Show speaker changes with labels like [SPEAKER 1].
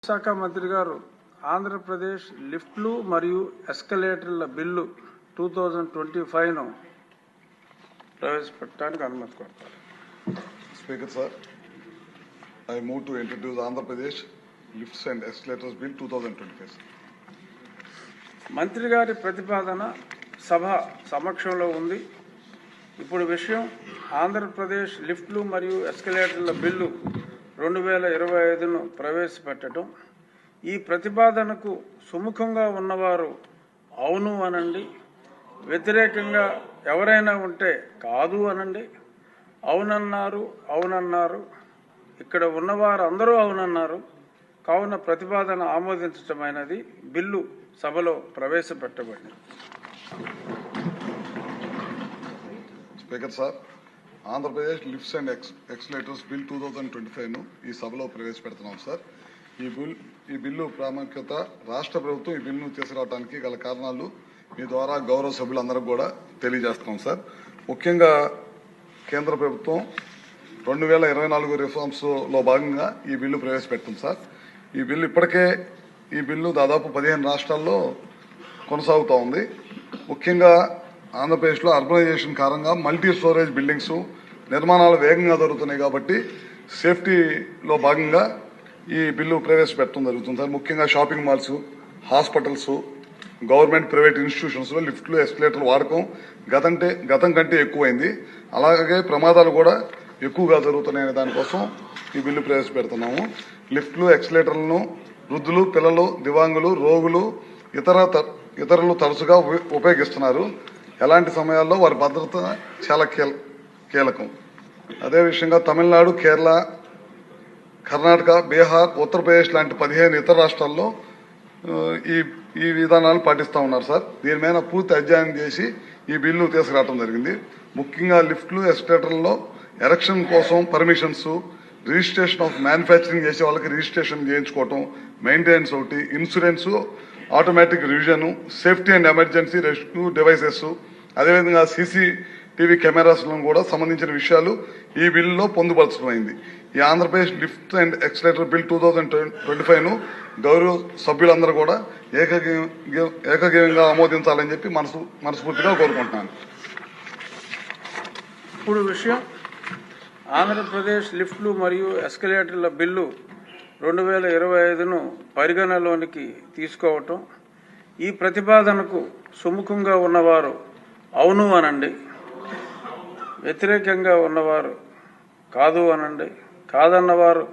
[SPEAKER 1] శాఖ మంత్రి గారు ఆంధ్రప్రదేశ్ లిఫ్ట్లు మరియు ఎస్కలేటర్ల బిల్లు 2025ను ప్రవేశపెట్టడానికి అనుమతి కోరుతారు.
[SPEAKER 2] Speaker sir, I move to introduce Andhra Pradesh Lifts and Escalators Bill 2025.
[SPEAKER 1] మంత్రి గారి ప్రతిపాదన సభ సమక్షంలో ఉంది. ఇప్పుడు విషయం ఆంధ్రప్రదేశ్ లిఫ్ట్లు మరియు ఎస్కలేటర్ల బిల్లు 2025ను ప్రవేశపెట్టడం. ఈ ప్రతిపాదనకు సుముఖంగా ఉన్నవారు అవును అనండి, వ్యతిరేకంగా ఎవరైనా ఉంటే కాదు అనండి. అవునన్నారు. ఇక్కడ ఉన్నవారు అందరూ అవునన్నారు. కావున ప్రతిపాదన ఆమోదించటమైనది. బిల్లు సభలో ప్రవేశపెట్టబడింది.
[SPEAKER 2] Speaker sir, Andhra Pradesh lifts and escalators bill 2025ను ఈ సభలో ప్రవేశపెడుతున్నాం సార్. ఈ బిల్లు ప్రాముఖ్యత రాష్ట్ర ప్రభుత్వం ఈ బిల్లును తీసుకురావడానికి గల కారణాలు మీ ద్వారా గౌరవ సభ్యులందరికీ కూడా తెలియజేస్తున్నాం సార్. ముఖ్యంగా కేంద్ర ప్రభుత్వం 2024 రిఫార్మ్స్ లో భాగంగా ఈ బిల్లు ప్రవేశపెడుతుంది సార్. ఈ బిల్లు దాదాపు 15 రాష్ట్రాల్లో కొనసాగుతూ ఉంది. ముఖ్యంగా ఆంధ్రప్రదేశ్లో అర్బనైజేషన్ కారణంగా మల్టీ స్టోరేజ్ బిల్డింగ్స్ నిర్మాణాలు వేగంగా జరుగుతున్నాయి కాబట్టి సేఫ్టీలో భాగంగా ఈ బిల్లు ప్రవేశపెట్టడం జరుగుతుంది సార్. ముఖ్యంగా shopping malls, hospitals, government private ఇన్స్టిట్యూషన్స్లో లిఫ్ట్లు ఎస్కలేటర్లు వాడకం గతం కంటే ఎక్కువైంది. అలాగే ప్రమాదాలు కూడా ఎక్కువగా జరుగుతున్నాయనే దానికోసం ఈ బిల్లు ప్రవేశపెడుతున్నాము. లిఫ్ట్లు ఎక్స్లేటర్లను వృద్ధులు, పిల్లలు, దివ్యాంగులు, రోగులు, ఇతరులు తరచుగా ఉపయోగిస్తున్నారు. ఎలాంటి సమయాల్లో వారి భద్రత చాలా కీలకం. అదే విషయంగా తమిళనాడు, కేరళ, కర్ణాటక, బీహార్, ఉత్తరప్రదేశ్ లాంటి 15 ఇతర రాష్ట్రాల్లో ఈ విధానాలు పాటిస్తూ ఉన్నారు సార్. దీని మీద పూర్తి అధ్యయనం చేసి ఈ బిల్లు తీసుకురావడం జరిగింది. ముఖ్యంగా లిఫ్ట్లు ఎస్కలేటర్లలో ఎరెక్షన్ కోసం పర్మిషన్స్, రిజిస్ట్రేషన్ ఆఫ్ మ్యానుఫ్యాక్చరింగ్ చేసే వాళ్ళకి రిజిస్ట్రేషన్ చేయించుకోవటం, మెయింటెనెన్స్ ఒకటి, insurance, automatic revision, safety and emergency rescue devices, అదేవిధంగా CCTV కెమెరాస్లను కూడా సంబంధించిన విషయాలు ఈ బిల్లులో పొందుపరచడమైంది. ఈ ఆంధ్రప్రదేశ్ లిఫ్ట్ అండ్ ఎక్స్లేటర్ బిల్ 2025ను గౌరవ సభ్యులందరూ కూడా ఏకగ్రీవంగా ఆమోదించాలని చెప్పి మనస్ఫూర్తిగా కోరుకుంటున్నాను.
[SPEAKER 1] ఇప్పుడు విషయం ఆంధ్రప్రదేశ్ లిఫ్ట్లు మరియు ఎస్కలేటర్ల బిల్లు 2025ను పరిగణలోనికి తీసుకోవటం. ఈ ప్రతిపాదనకు సుముఖంగా ఉన్నవారు అవును అనండి, వ్యతిరేకంగా ఉన్నవారు కాదు అనండి. కాదన్నవారు